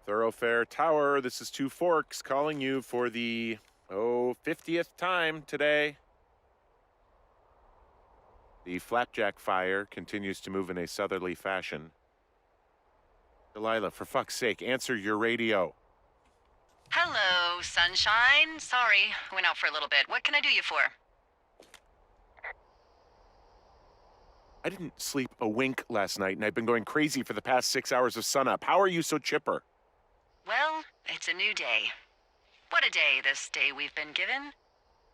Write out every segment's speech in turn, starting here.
Thoroughfare Tower, this is Two Forks calling you for the, 50th time today. The flapjack fire continues to move in a southerly fashion. Delilah, for fuck's sake, answer your radio. Hello, sunshine. Sorry, went out for a little bit. What can I do you for? I didn't sleep a wink last night, and I've been going crazy for the past 6 hours of sunup. How are you so chipper? Well, it's a new day. What a day, this day we've been given.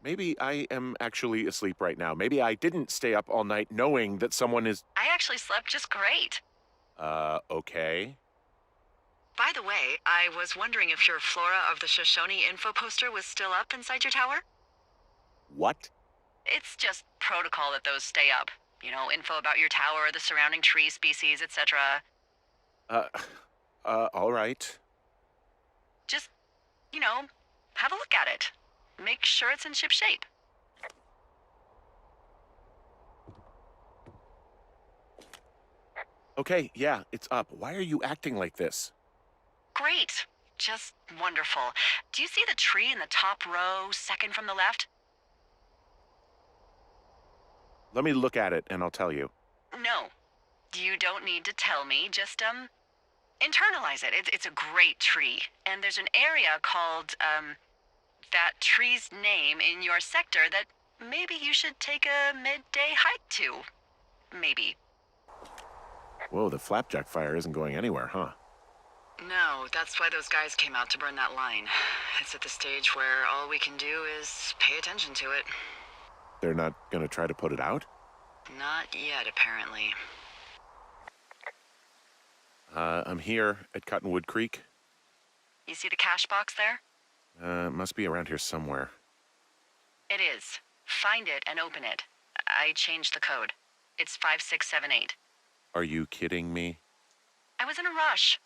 Maybe I am actually asleep right now. Maybe I didn't stay up all night knowing that someone is... I actually slept just great. Okay. By the way, I was wondering if your Flora of the Shoshone info poster was still up inside your tower? What? It's just protocol that those stay up. You know, info about your tower, the surrounding tree species, etc. All right. Just, you know, have a look at it. Make sure it's in ship shape. Okay, yeah, it's up. Why are you acting like this? Great. Just wonderful. Do you see the tree in the top row, second from the left? Let me look at it and I'll tell you. No. You don't need to tell me. Just, internalize it. It's a great tree. And there's an area called, that tree's name in your sector that maybe you should take a midday hike to. Maybe. Whoa, the flapjack fire isn't going anywhere, huh? No, that's why those guys came out to burn that line. It's at the stage where all we can do is pay attention to it. They're not gonna try to put it out? Not yet, apparently. I'm here at Cottonwood Creek. You see the cash box there? It must be around here somewhere. It is. Find it and open it. I changed the code. It's 5678. Are you kidding me? I was in a rush.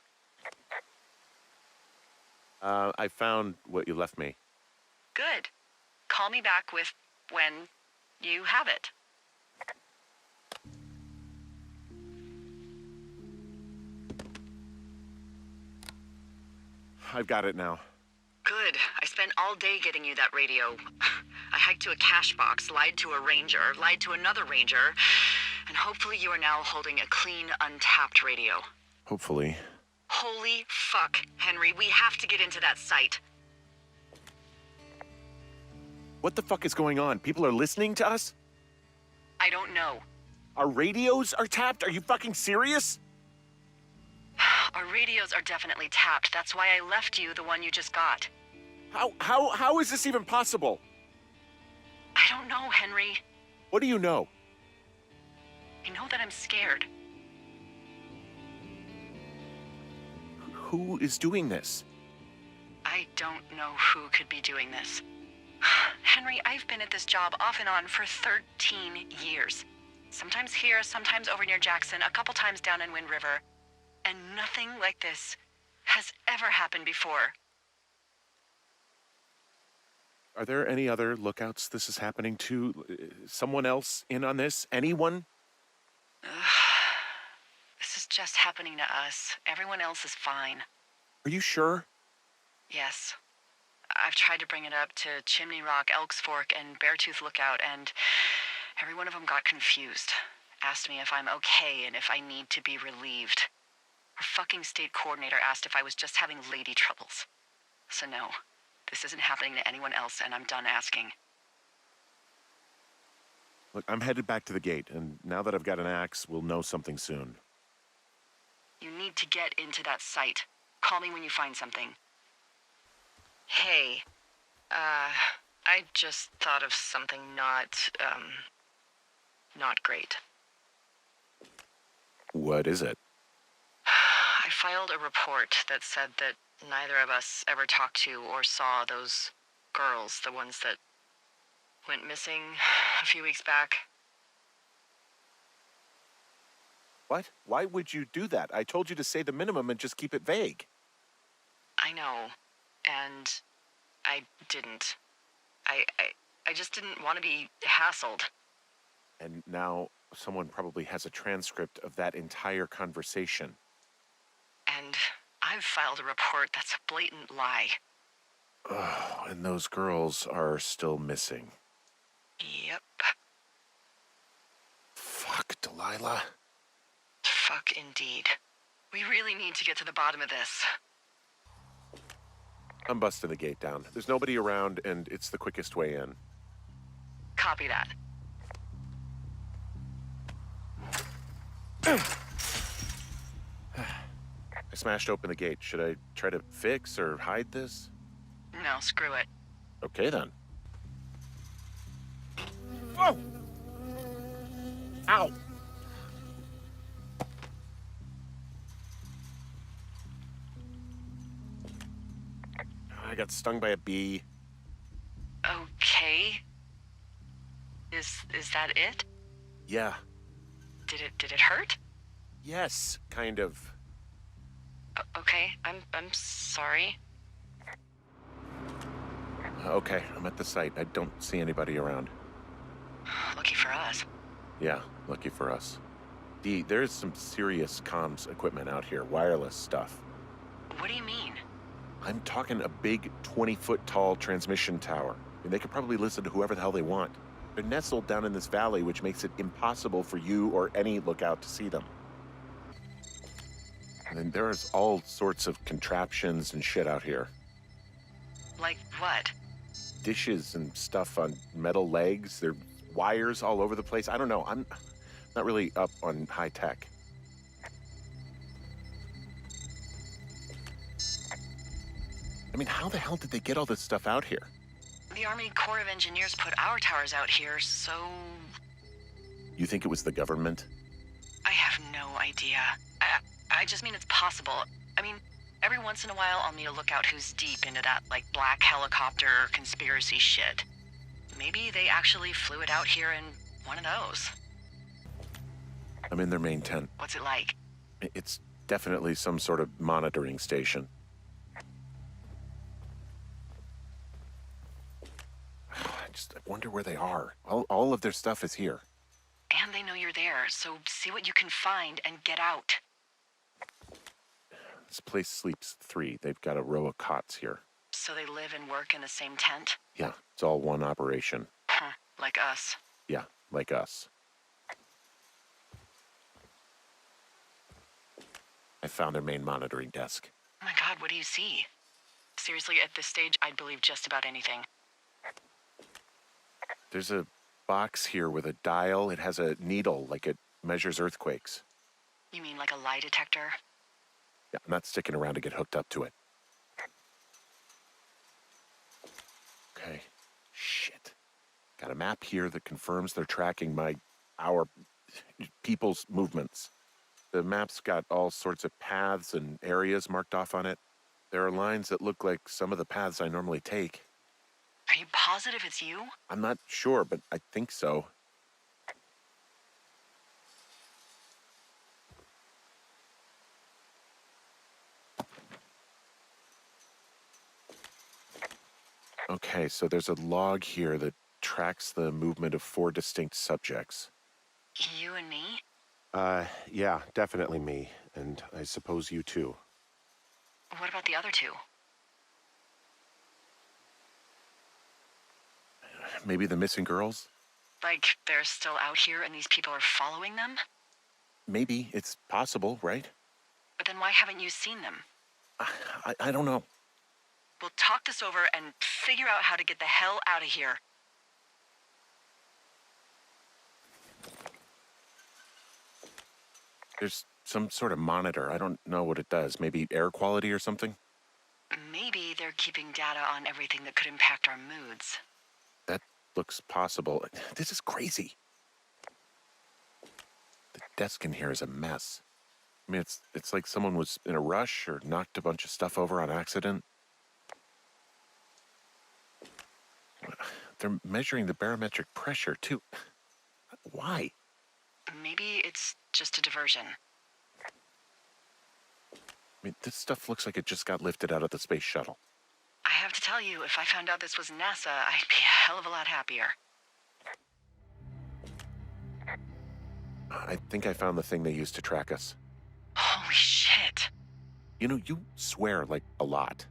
I found what you left me. Good. Call me back with when you have it. I've got it now. Good. I spent all day getting you that radio. I hiked to a cash box, lied to a ranger, lied to another ranger, and hopefully you are now holding a clean, untapped radio. Hopefully. Holy fuck, Henry, we have to get into that site. What the fuck is going on? People are listening to us? I don't know. Our radios are tapped? Are you fucking serious? Our radios are definitely tapped. That's why I left you the one you just got. How is this even possible? I don't know, Henry. What do you know? I know that I'm scared. Who is doing this? I don't know who could be doing this. Henry, I've been at this job off and on for 13 years. Sometimes here, sometimes over near Jackson, a couple times down in Wind River. And nothing like this has ever happened before. Are there any other lookouts this is happening to? Someone else in on this? Anyone? This is just happening to us. Everyone else is fine. Are you sure? Yes. I've tried to bring it up to Chimney Rock, Elks Fork, and Beartooth Lookout, and every one of them got confused. Asked me if I'm okay and if I need to be relieved. Our fucking state coordinator asked if I was just having lady troubles. So no, this isn't happening to anyone else, and I'm done asking. Look, I'm headed back to the gate, and now that I've got an axe, we'll know something soon. You need to get into that site. Call me when you find something. Hey, I just thought of something not great. What is it? I filed a report that said that neither of us ever talked to or saw those girls, the ones that went missing a few weeks back. What? Why would you do that? I told you to say the minimum and just keep it vague. I know, and I didn't. I just didn't want to be hassled. And now someone probably has a transcript of that entire conversation. And I I've filed a report that's a blatant lie. Oh, and those girls are still missing. Yep. Fuck, Delilah. Fuck indeed. We really need to get to the bottom of this. I'm busting the gate down. There's nobody around, and it's the quickest way in. Copy that. I smashed open the gate. Should I try to fix or hide this? No, screw it. Okay, then. Whoa! Ow! I got stung by a bee. Okay. Is that it? Yeah. Did it hurt? Yes, kind of. Okay, I'm sorry. Okay, I'm at the site. I don't see anybody around. Lucky for us. Yeah, lucky for us. Dee, there's some serious comms equipment out here, wireless stuff. What do you mean? I'm talking a big 20-foot tall transmission tower. I mean, they could probably listen to whoever the hell they want. They're nestled down in this valley, which makes it impossible for you or any lookout to see them. And then there's all sorts of contraptions and shit out here. Like what? Dishes and stuff on metal legs. There are wires all over the place. I don't know. I'm not really up on high tech. I mean, how the hell did they get all this stuff out here? The Army Corps of Engineers put our towers out here, so... You think it was the government? I have no idea. I just mean it's possible. I mean, every once in a while I'll meet a lookout who's deep into that, like, black helicopter conspiracy shit. Maybe they actually flew it out here in one of those. I'm in their main tent. What's it like? It's definitely some sort of monitoring station. I wonder where they are. All of their stuff is here. And they know you're there, so see what you can find and get out. This place sleeps 3. They've got a row of cots here. So they live and work in the same tent? Yeah, it's all one operation. Huh, like us. Yeah, like us. I found their main monitoring desk. Oh my god, what do you see? Seriously, at this stage, I'd believe just about anything. There's a box here with a dial. It has a needle, like it measures earthquakes. You mean like a lie detector? Yeah, I'm not sticking around to get hooked up to it. Okay. Shit. Got a map here that confirms they're tracking our people's movements. The map's got all sorts of paths and areas marked off on it. There are lines that look like some of the paths I normally take. Are you positive it's you? I'm not sure, but I think so. Okay, so there's a log here that tracks the movement of 4 distinct subjects. You and me? Yeah, definitely me. And I suppose you too. What about the other 2? Maybe the missing girls? Like, they're still out here and these people are following them? Maybe. It's possible, right? But then why haven't you seen them? I don't know. We'll talk this over and figure out how to get the hell out of here. There's some sort of monitor. I don't know what it does. Maybe air quality or something? Maybe they're keeping data on everything that could impact our moods. That looks possible. This is crazy. The desk in here is a mess. I mean, it's like someone was in a rush or knocked a bunch of stuff over on accident. They're measuring the barometric pressure, too. Why? Maybe it's just a diversion. I mean, this stuff looks like it just got lifted out of the space shuttle. I have to tell you, if I found out this was NASA, I'd be a hell of a lot happier. I think I found the thing they used to track us. Holy shit. You know, you swear like a lot.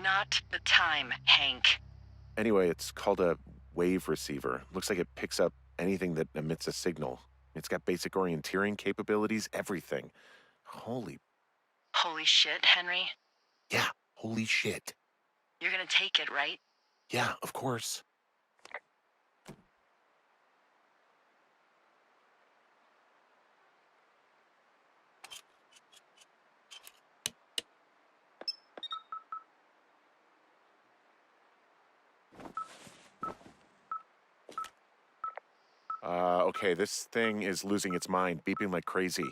Not the time, Hank. Anyway, it's called a wave receiver. Looks like it picks up anything that emits a signal. It's got basic orienteering capabilities, everything. Holy, Holy shit, Henry. yeah, holy shit. You're gonna take it, right? Yeah, of course. Okay, this thing is losing its mind, beeping like crazy.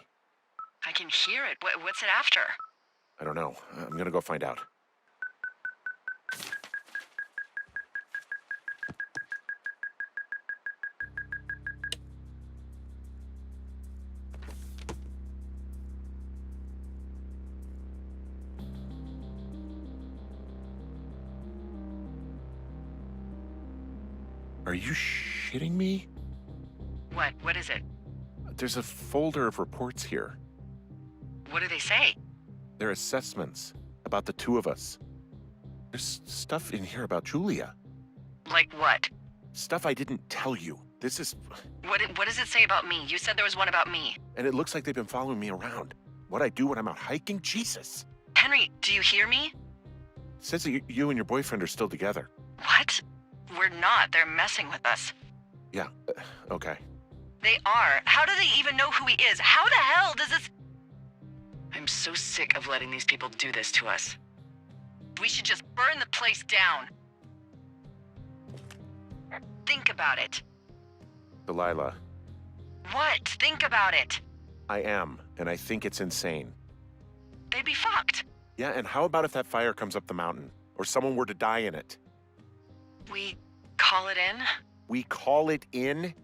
I can hear it. What's it after? I don't know. I'm gonna go find out. Are you shitting me? What? What is it? There's a folder of reports here. What do they say? They're assessments about the two of us. There's stuff in here about Julia. Like what? Stuff I didn't tell you. This is... What does it say about me? You said there was one about me. And it looks like they've been following me around. What I do when I'm out hiking? Jesus. Henry, do you hear me? It says that you and your boyfriend are still together. What? We're not. They're messing with us. Yeah, okay. They are. How do they even know who he is? How the hell does this... I'm so sick of letting these people do this to us. We should just burn the place down. Think about it. Delilah, What? Think about it. I am, and I think it's insane. They'd be fucked. Yeah, and how about if that fire comes up the mountain? Or someone were to die in it? We call it in? We call it in?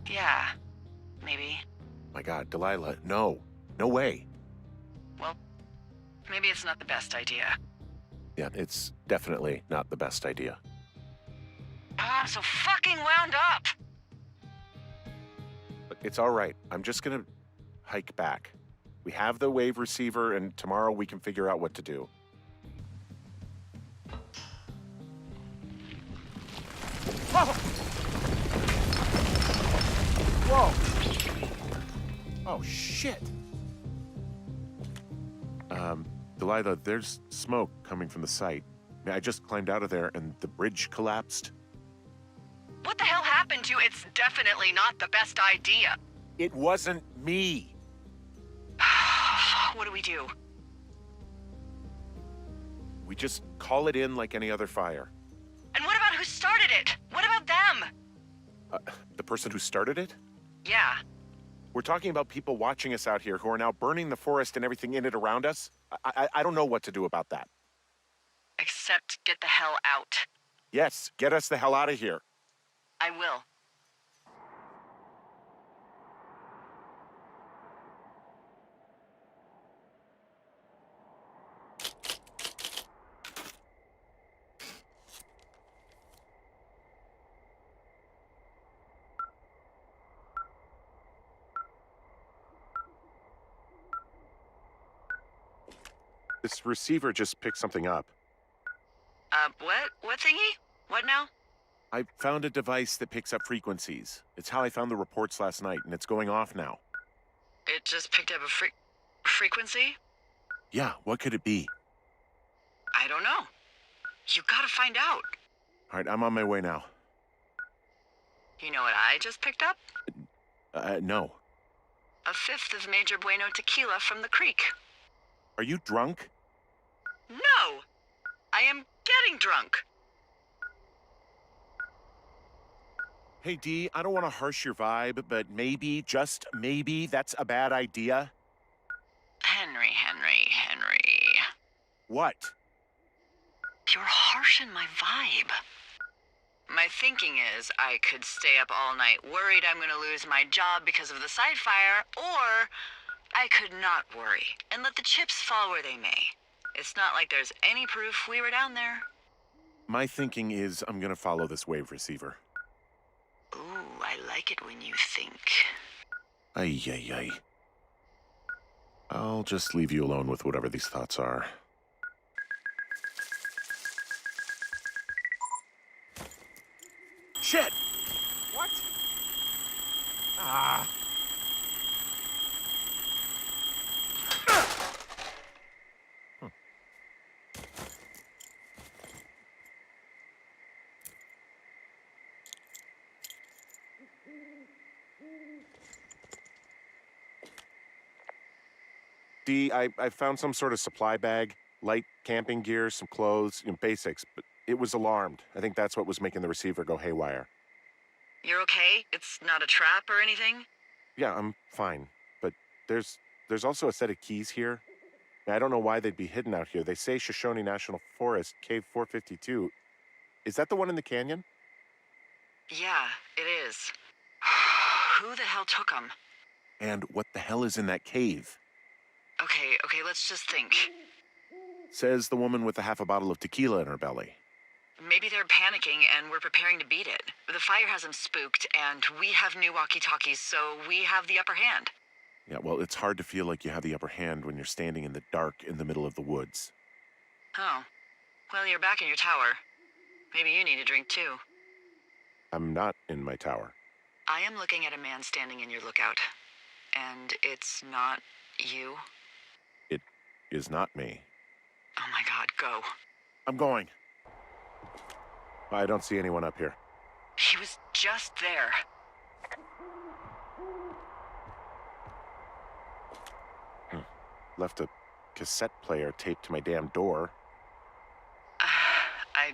Yeah, maybe. My God, Delilah, no. No way. Well, maybe it's not the best idea. Yeah, it's definitely not the best idea. I'm so fucking wound up. Look, it's all right. I'm just gonna hike back. We have the wave receiver, and tomorrow we can figure out what to do. Whoa! Whoa! Oh, shit. Delilah, there's smoke coming from the site. I just climbed out of there and the bridge collapsed. What the hell happened to It's definitely not the best idea. It wasn't me. What do we do? We just call it in like any other fire. And what about who started it? What about them? The person who started it? Yeah. We're talking about people watching us out here who are now burning the forest and everything in it around us. I don't know what to do about that. Except get the hell out. Yes, get us the hell out of here. I will. This receiver just picked something up. What? What thingy? What now? I found a device that picks up frequencies. It's how I found the reports last night, and it's going off now. It just picked up a frequency? Yeah, what could it be? I don't know. You gotta find out. All right, I'm on my way now. You know what I just picked up? No. A fifth of Major Bueno tequila from the creek. Are you drunk? No! I am getting drunk. Hey, Dee, I don't want to harsh your vibe, but maybe, just maybe, that's a bad idea. Henry. What? You're harshing my vibe. My thinking is I could stay up all night worried I'm gonna lose my job because of the side fire, or I could not worry and let the chips fall where they may. It's not like there's any proof we were down there. My thinking is I'm gonna follow this wave receiver. Ooh, I like it when you think. Ay, ay, ay. I'll just leave you alone with whatever these thoughts are. Shit! What? Ah! Dee, I found some sort of supply bag, light camping gear, some clothes, basics, but it was alarmed. I think that's what was making the receiver go haywire. You're okay? It's not a trap or anything? Yeah, I'm fine, but there's also a set of keys here. I don't know why they'd be hidden out here. They say Shoshone National Forest, Cave 452. Is that the one in the canyon? Yeah, it is. Who the hell took them? And what the hell is in that cave? Okay, let's just think. Says the woman with a half a bottle of tequila in her belly. Maybe they're panicking and we're preparing to beat it. The fire has them spooked, and we have new walkie-talkies, so we have the upper hand. Yeah, well, it's hard to feel like you have the upper hand when you're standing in the dark in the middle of the woods. Oh. Well, you're back in your tower. Maybe you need a drink, too. I'm not in my tower. I am looking at a man standing in your lookout. And it's not you? It is not me. Oh my God, go. I'm going. I don't see anyone up here. He was just there. Left a cassette player taped to my damn door. I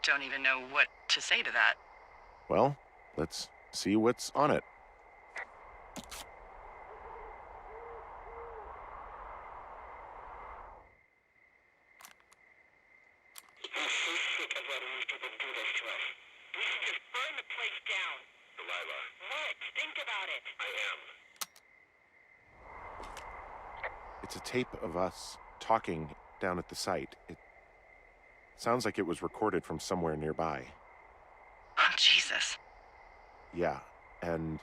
don't even know what to say to that. Well, let's see what's on it. I'm so sick of letting these people do this to us. We should just burn the place down. Delilah. What? Think about it. I am. It's a tape of us talking down at the site. It sounds like it was recorded from somewhere nearby. Oh, Jesus. Yeah, and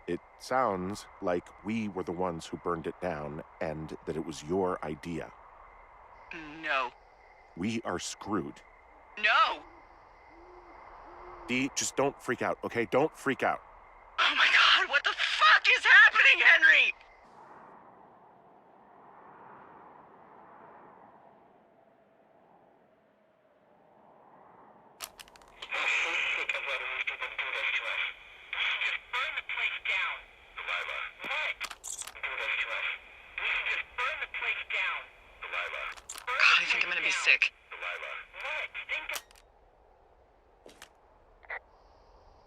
it sounds like we were the ones who burned it down and that it was your idea. No. We are screwed. No! Dee, just don't freak out, okay? Don't freak out. Oh my God, what the fuck is happening, Henry? I'm so sick of letting these people do this to us. We should just burn the place down. Delilah. What? Do this to us. We should just burn the place down. Delilah. God, I think I'm gonna be sick. Delilah. What? Think of...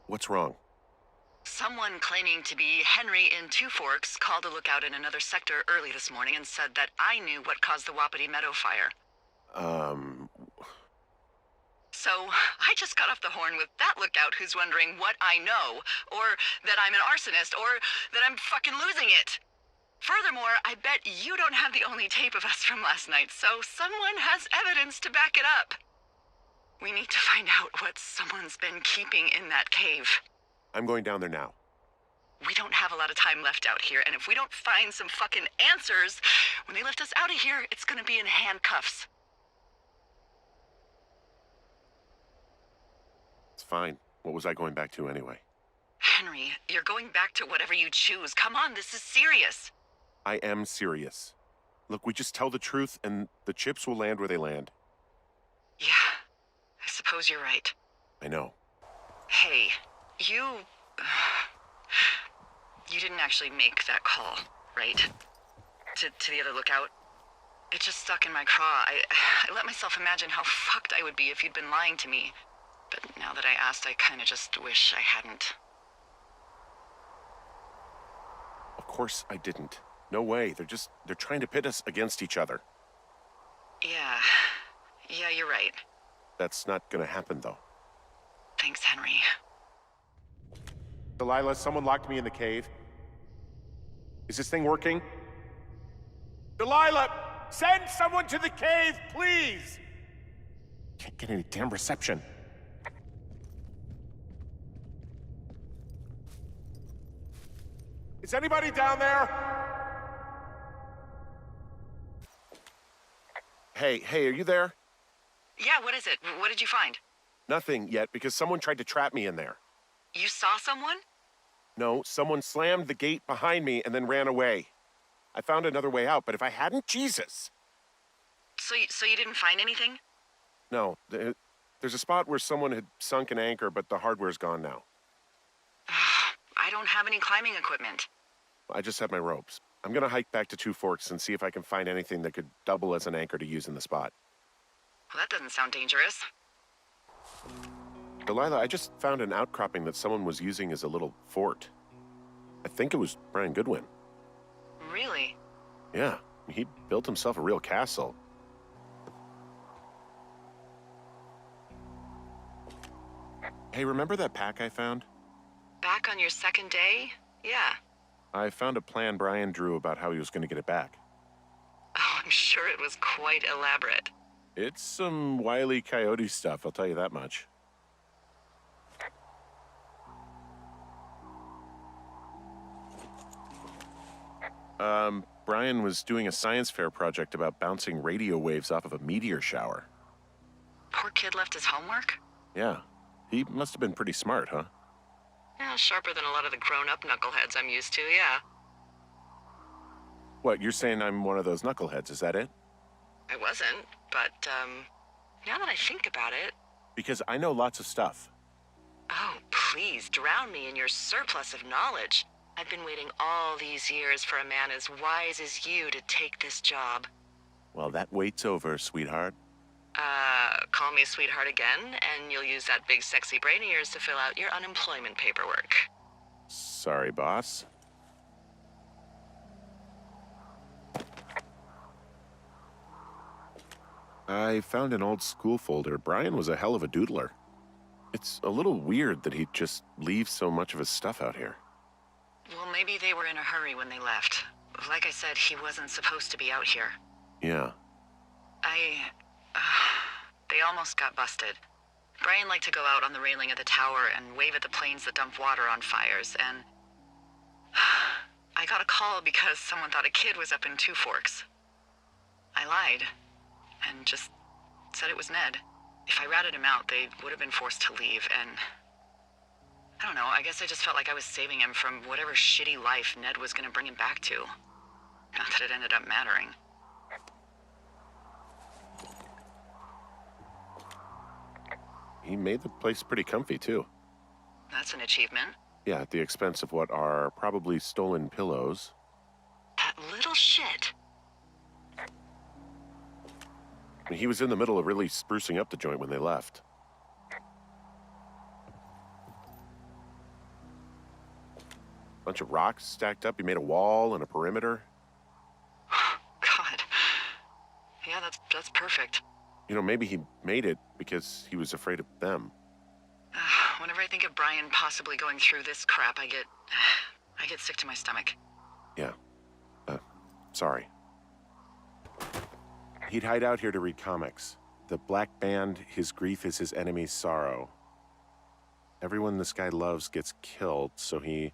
What's wrong? Someone claiming to be Henry in Two Forks called a lookout in another sector early this morning and said that I knew what caused the Wapiti Meadow fire. So I just got off the horn with that lookout who's wondering what I know, or that I'm an arsonist, or that I'm fucking losing it. Furthermore, I bet you don't have the only tape of us from last night, so someone has evidence to back it up. We need to find out what someone's been keeping in that cave. I'm going down there now. We don't have a lot of time left out here, and if we don't find some fucking answers, when they lift us out of here, it's gonna be in handcuffs. It's fine. What was I going back to anyway? Henry, you're going back to whatever you choose. Come on, this is serious. I am serious. Look, we just tell the truth and the chips will land where they land. Yeah, I suppose you're right. I know. Hey, you didn't actually make that call, right? To the other lookout? It just stuck in my craw. I let myself imagine how fucked I would be if you'd been lying to me. But now that I asked, I kinda just wish I hadn't. Of course I didn't. No way. They're trying to pit us against each other. Yeah, you're right. That's not gonna happen, though. Thanks, Henry. Delilah, someone locked me in the cave. Is this thing working? Delilah, send someone to the cave, please! Can't get any damn reception. Is anybody down there? Hey, are you there? Yeah, what is it? What did you find? Nothing yet, because someone tried to trap me in there. You saw someone? No, someone slammed the gate behind me and then ran away. I found another way out, but if I hadn't, Jesus! So you didn't find anything? No, there's a spot where someone had sunk an anchor, but the hardware's gone now. I don't have any climbing equipment. I just have my ropes. I'm gonna hike back to Two Forks and see if I can find anything that could double as an anchor to use in the spot. Well, that doesn't sound dangerous. Delilah, I just found an outcropping that someone was using as a little fort. I think it was Brian Goodwin. Really? Yeah, he built himself a real castle. Hey, remember that pack I found? Back on your second day? Yeah. I found a plan Brian drew about how he was going to get it back. Oh, I'm sure it was quite elaborate. It's some Wile E. Coyote stuff, I'll tell you that much. Brian was doing a science fair project about bouncing radio waves off of a meteor shower. Poor kid left his homework? Yeah, he must have been pretty smart, huh? Yeah, sharper than a lot of the grown-up knuckleheads I'm used to, yeah. What, you're saying I'm one of those knuckleheads, is that it? I wasn't, but, now that I think about it... Because I know lots of stuff. Oh, please, drown me in your surplus of knowledge. I've been waiting all these years for a man as wise as you to take this job. Well, that wait's over, sweetheart. Call me sweetheart again, and you'll use that big sexy brain of yours to fill out your unemployment paperwork. Sorry, boss. I found an old school folder. Brian was a hell of a doodler. It's a little weird that he'd just leave so much of his stuff out here. Well, maybe they were in a hurry when they left. Like I said, he wasn't supposed to be out here. Yeah. They almost got busted. Brian liked to go out on the railing of the tower and wave at the planes that dump water on fires, and... I got a call because someone thought a kid was up in Two Forks. I lied, and just said it was Ned. If I ratted him out, they would have been forced to leave, and... I don't know, I guess I just felt like I was saving him from whatever shitty life Ned was gonna bring him back to. Not that it ended up mattering. He made the place pretty comfy, too. That's an achievement. Yeah, at the expense of what are probably stolen pillows. That little shit. I mean, he was in the middle of really sprucing up the joint when they left. Bunch of rocks stacked up. He made a wall and a perimeter. God. Yeah, that's perfect. You know, maybe he made it because he was afraid of them. Whenever I think of Brian possibly going through this crap, I get sick to my stomach. Yeah. Sorry. He'd hide out here to read comics. The Black Band, his grief is his enemy's sorrow. Everyone this guy loves gets killed, so he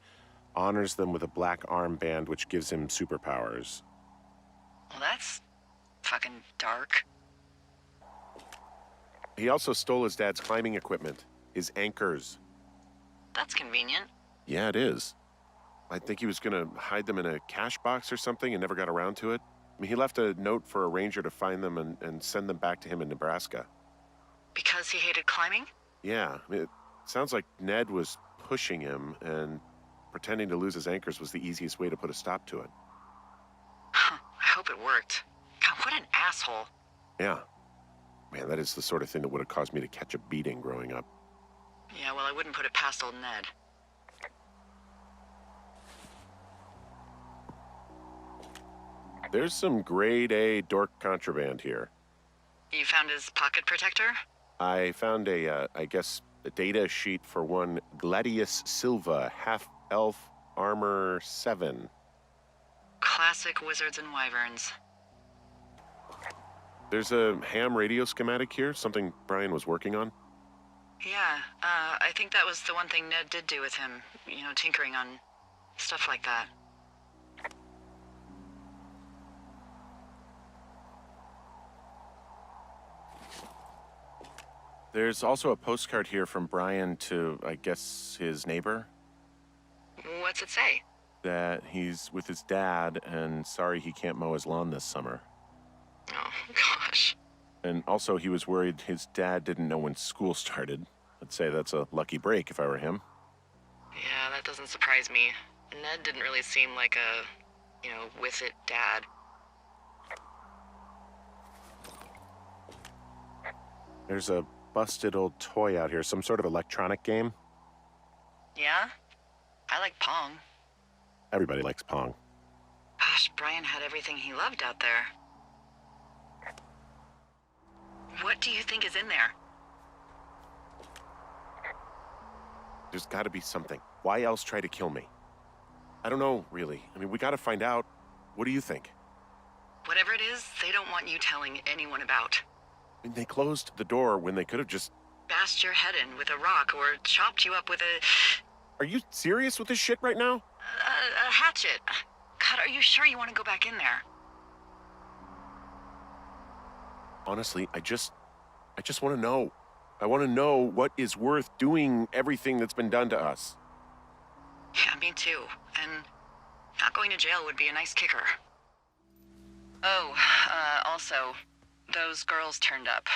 honors them with a black armband which gives him superpowers. Well, that's fucking dark. He also stole his dad's climbing equipment, his anchors. That's convenient. Yeah, it is. I think he was gonna hide them in a cash box or something and never got around to it. I mean, he left a note for a ranger to find them and send them back to him in Nebraska. Because he hated climbing? Yeah, I mean, it sounds like Ned was pushing him, and pretending to lose his anchors was the easiest way to put a stop to it. Huh, I hope it worked. God, what an asshole. Yeah. Man, that is the sort of thing that would have caused me to catch a beating growing up. Yeah, well, I wouldn't put it past old Ned. There's some grade A dork contraband here. You found his pocket protector? I found a data sheet for one Gladius Silva, half-elf armor 7. Classic wizards and wyverns. There's a ham radio schematic here, something Brian was working on. Yeah, I think that was the one thing Ned did do with him. You know, tinkering on stuff like that. There's also a postcard here from Brian to, I guess, his neighbor, What's it say? that he's with his dad and sorry he can't mow his lawn this summer. Oh, gosh. And also, he was worried his dad didn't know when school started. I'd say that's a lucky break if I were him. Yeah, that doesn't surprise me. Ned didn't really seem like a, with it dad. There's a busted old toy out here, some sort of electronic game. Yeah? I like Pong. Everybody likes Pong. Gosh, Brian had everything he loved out there. What do you think is in there? There's got to be something. Why else try to kill me? I don't know, really. I mean, we got to find out. What do you think? Whatever it is, they don't want you telling anyone about. I mean, they closed the door when they could have just... Bashed your head in with a rock or chopped you up with Are you serious with this shit right now? a hatchet. God, are you sure you want to go back in there? Honestly, I just want to know. I want to know what is worth doing everything that's been done to us. Yeah, me too. And not going to jail would be a nice kicker. Oh, also, those girls turned up.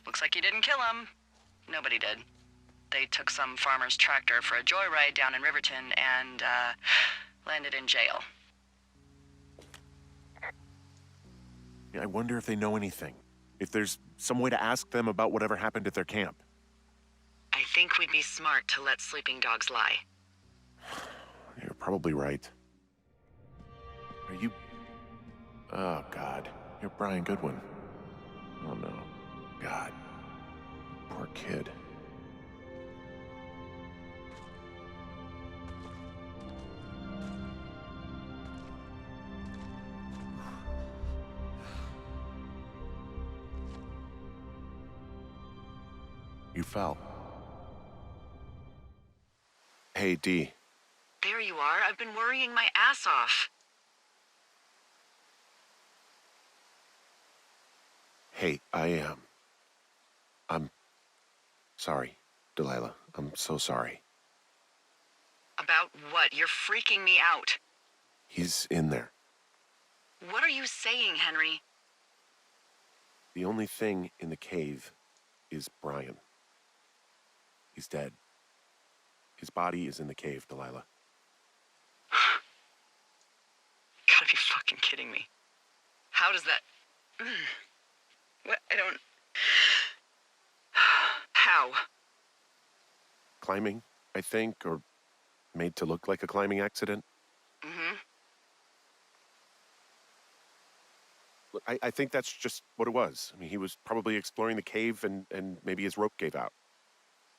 Looks like you didn't kill them. Nobody did. They took some farmer's tractor for a joyride down in Riverton and, landed in jail. I wonder if they know anything. If there's some way to ask them about whatever happened at their camp. I think we'd be smart to let sleeping dogs lie. You're probably right. Are you... Oh, God. You're Brian Goodwin. Oh, no. God. Poor kid. You fell. Hey, Dee. There you are. I've been worrying my ass off. Hey, I'm sorry, Delilah. I'm so sorry. About what? You're freaking me out. He's in there. What are you saying, Henry? The only thing in the cave is Brian. He's dead. His body is in the cave, Delilah. Gotta be fucking kidding me. How does that... What? I don't... How? Climbing, I think, or made to look like a climbing accident. Mm-hmm. Look, I think that's just what it was. I mean, he was probably exploring the cave and maybe his rope gave out.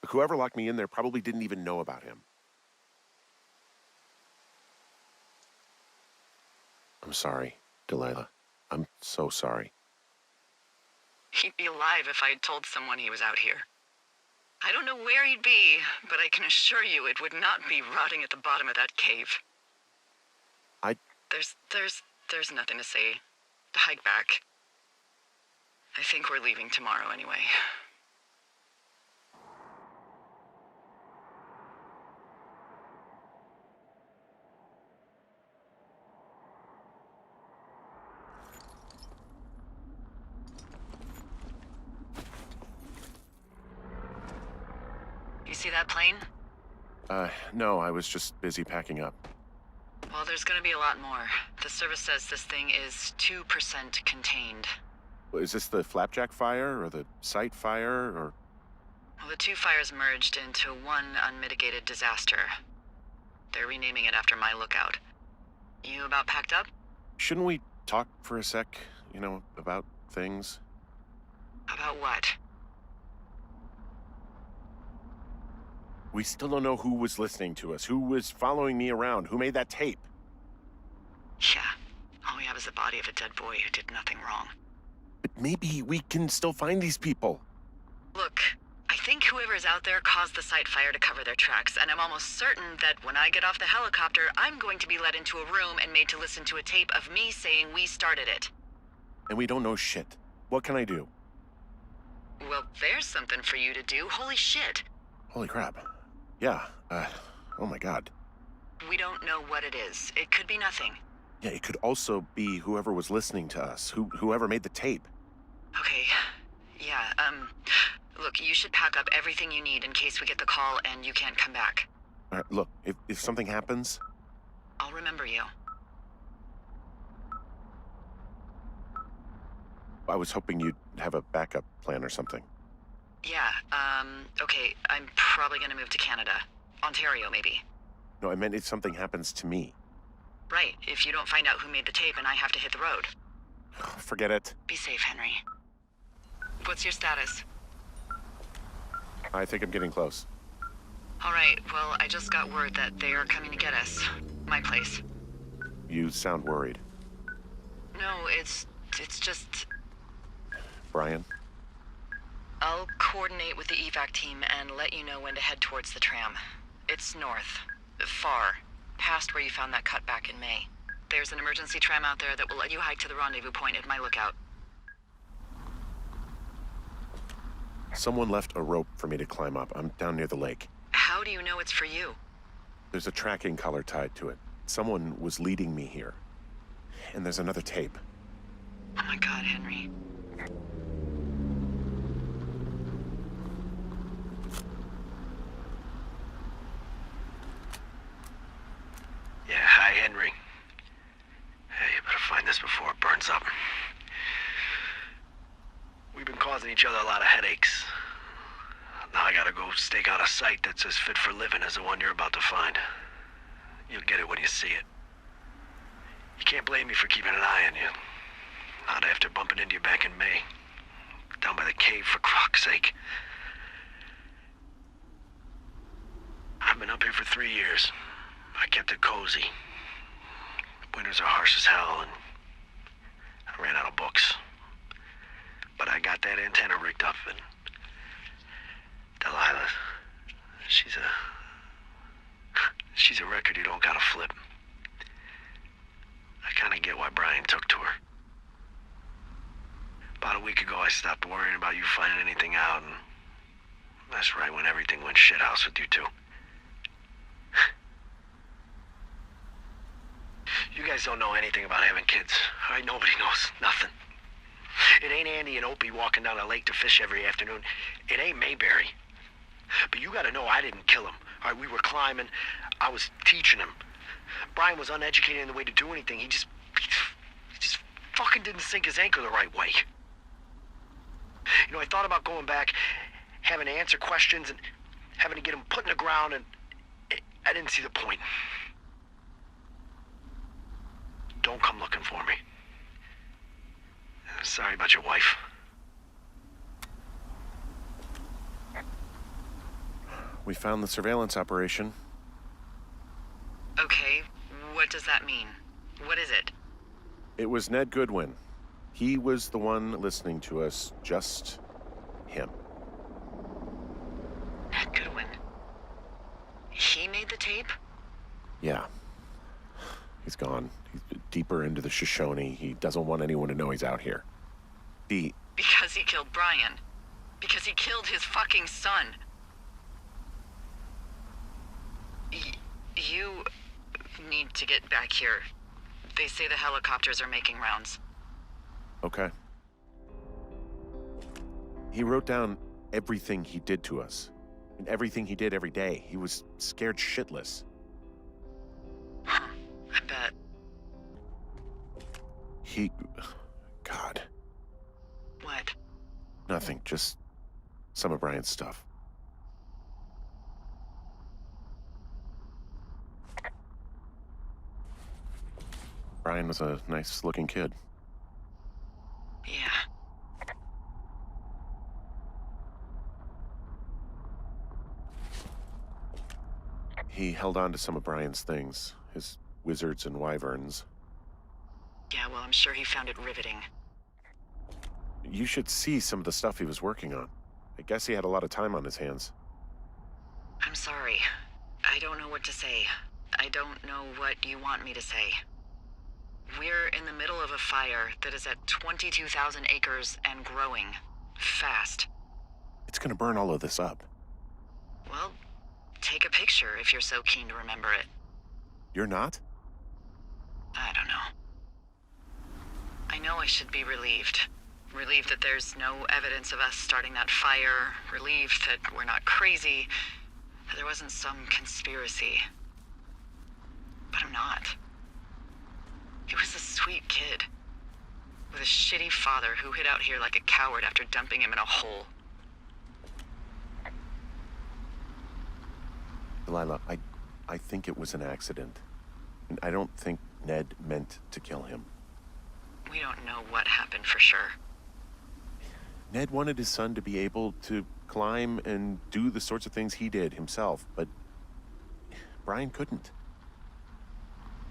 But whoever locked me in there probably didn't even know about him. I'm sorry, Delilah. I'm so sorry. He'd be alive if I had told someone he was out here. I don't know where he'd be, but I can assure you it would not be rotting at the bottom of that cave. There's nothing to say. Hike back. I think we're leaving tomorrow anyway. You see that plane? No, I was just busy packing up. Well, there's gonna be a lot more. The service says this thing is 2% contained. Is this the Flapjack fire or the site fire or... Well, the two fires merged into one unmitigated disaster. They're renaming it after my lookout. You about packed up? Shouldn't we talk for a sec, about things? About what? We still don't know who was listening to us, who was following me around, who made that tape. Yeah. All we have is the body of a dead boy who did nothing wrong. But maybe we can still find these people. Look, I think whoever's out there caused the site fire to cover their tracks, and I'm almost certain that when I get off the helicopter, I'm going to be led into a room and made to listen to a tape of me saying we started it. And we don't know shit. What can I do? Well, there's something for you to do. Holy shit. Holy crap. Yeah, oh my god. We don't know what it is. It could be nothing. Yeah, it could also be whoever was listening to us, whoever made the tape. Okay. Yeah, look, you should pack up everything you need in case we get the call and you can't come back. All right, look, if something happens, I'll remember you. I was hoping you'd have a backup plan or something. Yeah, okay, I'm probably gonna move to Canada. Ontario, maybe. No, I meant if something happens to me. Right, if you don't find out who made the tape and I have to hit the road. Forget it. Be safe, Henry. What's your status? I think I'm getting close. All right, well, I just got word that they are coming to get us. My place. You sound worried. No, it's just... Brian? I'll coordinate with the evac team and let you know when to head towards the tram. It's north. Far. Past where you found that cut back in May. There's an emergency tram out there that will let you hike to the rendezvous point at my lookout. Someone left a rope for me to climb up. I'm down near the lake. How do you know it's for you? There's a tracking collar tied to it. Someone was leading me here. And there's another tape. Oh my god, Henry. Yeah, hi, Henry. Hey, you better find this before it burns up. We've been causing each other a lot of headaches. Now I gotta go stake out a site that's as fit for living as the one you're about to find. You'll get it when you see it. You can't blame me for keeping an eye on you. Not after bumping into you back in May. Down by the cave, for croc's sake. I've been up here for 3 years. I kept it cozy. Winters are harsh as hell, and I ran out of books. But I got that antenna rigged up, and Delilah, she's a record you don't gotta flip. I kinda get why Brian took to her. About a week ago, I stopped worrying about you finding anything out, and that's right when everything went shithouse with you two. You guys don't know anything about having kids. All right, nobody knows nothing. It ain't Andy and Opie walking down the lake to fish every afternoon. It ain't Mayberry. But you gotta know I didn't kill him. All right, we were climbing. I was teaching him. Brian was uneducated in the way to do anything. He just fucking didn't sink his anchor the right way. You know, I thought about going back, having to answer questions, and having to get him put in the ground, and I didn't see the point. Don't come looking for me. Sorry about your wife. We found the surveillance operation. Okay, what does that mean? What is it? It was Ned Goodwin. He was the one listening to us, just him. Ned Goodwin. He made the tape? Yeah. He's gone. He's deeper into the Shoshone. He doesn't want anyone to know he's out here. Because he killed Brian. Because he killed his fucking son. You need to get back here. They say the helicopters are making rounds. Okay. He wrote down everything he did to us. And everything he did every day. He was scared shitless. Huh, I bet. God. What? Nothing. Just some of Brian's stuff. Brian was a nice-looking kid. Yeah. He held on to some of Brian's things. His wizards and wyverns. Yeah, well, I'm sure he found it riveting. You should see some of the stuff he was working on. I guess he had a lot of time on his hands. I'm sorry. I don't know what to say. I don't know what you want me to say. We're in the middle of a fire that is at 22,000 acres and growing. Fast. It's gonna burn all of this up. Well, take a picture if you're so keen to remember it. You're not? I don't know. I know I should be relieved. Relieved that there's no evidence of us starting that fire. Relieved that we're not crazy. That there wasn't some conspiracy. But I'm not. He was a sweet kid. With a shitty father who hid out here like a coward after dumping him in a hole. Delilah, I think it was an accident. And I don't think Ned meant to kill him. We don't know what happened for sure. Ned wanted his son to be able to climb and do the sorts of things he did himself, but Brian couldn't.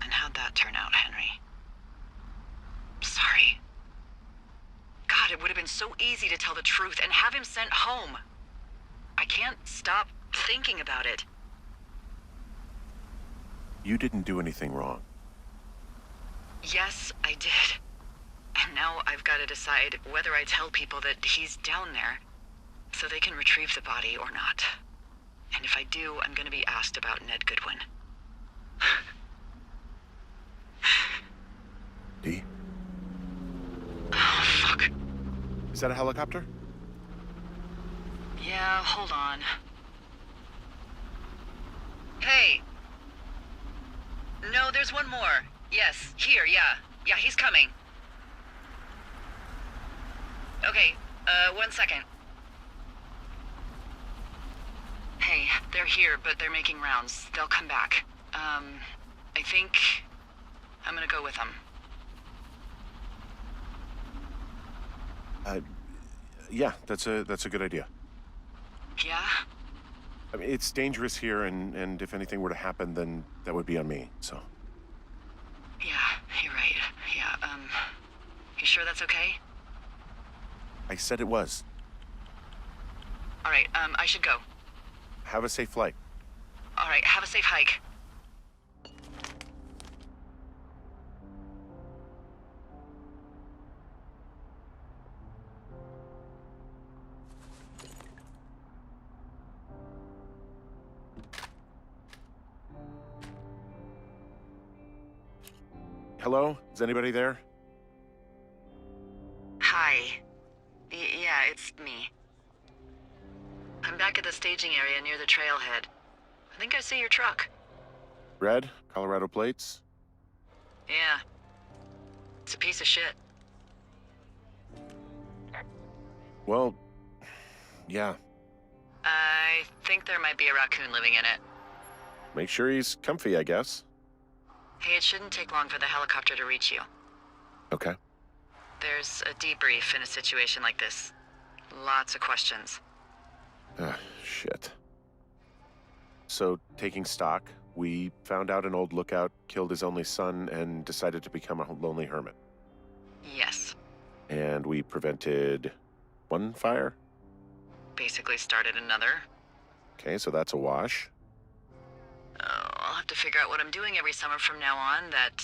And how'd that turn out, Henry? Sorry. God, it would have been so easy to tell the truth and have him sent home. I can't stop thinking about it. You didn't do anything wrong. Yes, I did. And now I've got to decide whether I tell people that he's down there so they can retrieve the body or not. And if I do, I'm going to be asked about Ned Goodwin. Dee? Oh, fuck. Is that a helicopter? Yeah, hold on. Hey. No, there's one more. Yes, here, yeah. Yeah, he's coming. Okay, 1 second. Hey, they're here, but they're making rounds. They'll come back. I think I'm gonna go with them. Yeah, that's a good idea. Yeah? I mean, it's dangerous here, and if anything were to happen, then that would be on me, so. Yeah, you're right. Yeah, you sure that's okay? I said it was. All right, I should go. Have a safe flight. All right, have a safe hike. Hello? Is anybody there? Hi. Yeah, it's me. I'm back at the staging area near the trailhead. I think I see your truck. Red? Colorado plates? Yeah. It's a piece of shit. Well, yeah. I think there might be a raccoon living in it. Make sure he's comfy, I guess. Hey, it shouldn't take long for the helicopter to reach you. Okay. There's a debrief in a situation like this. Lots of questions. Shit. So, taking stock, we found out an old lookout killed his only son and decided to become a lonely hermit. Yes. And we prevented one fire? Basically started another. Okay, so that's a wash. Oh, I'll have to figure out what I'm doing every summer from now on that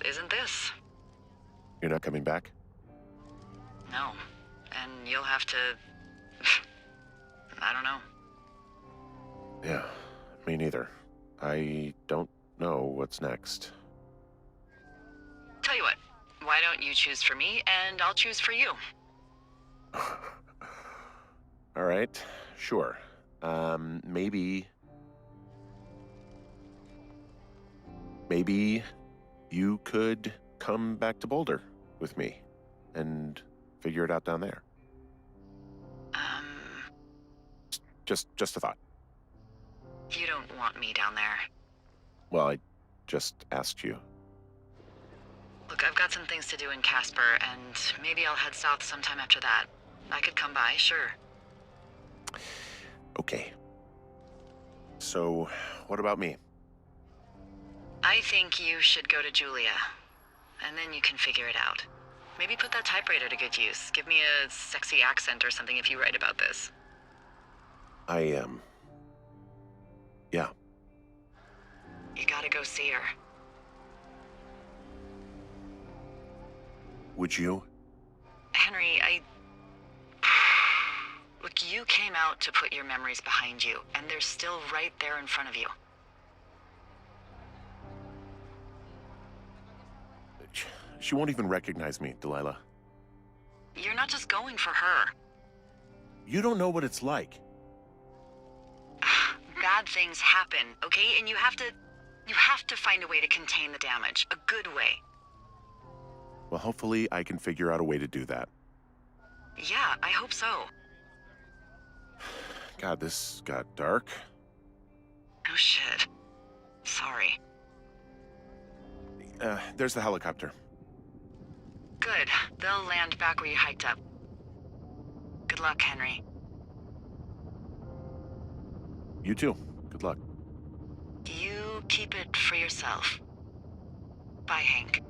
isn't this. You're not coming back? No. And you'll have to... I don't know. Yeah, me neither. I don't know what's next. Tell you what, why don't you choose for me and I'll choose for you? All right, sure. Maybe you could come back to Boulder with me and figure it out down there. Just a thought. You don't want me down there. Well, I just asked you. Look, I've got some things to do in Casper, and maybe I'll head south sometime after that. I could come by, sure. Okay. So, what about me? I think you should go to Julia, and then you can figure it out. Maybe put that typewriter to good use. Give me a sexy accent or something if you write about this. Yeah. You gotta go see her. Would you? Henry, Look, you came out out to put your memories behind you, and they're still right there in front of you. She won't even recognize me, Delilah. You're not just going for her. You don't know what it's like. Bad things happen, okay? And you have to find a way to contain the damage. A good way. Well, hopefully I can figure out a way to do that. Yeah, I hope so. God, this got dark. Oh shit. Sorry. There's the helicopter. Good. They'll land back where you hiked up. Good luck, Henry. You too. Good luck. You keep it for yourself. Bye, Hank.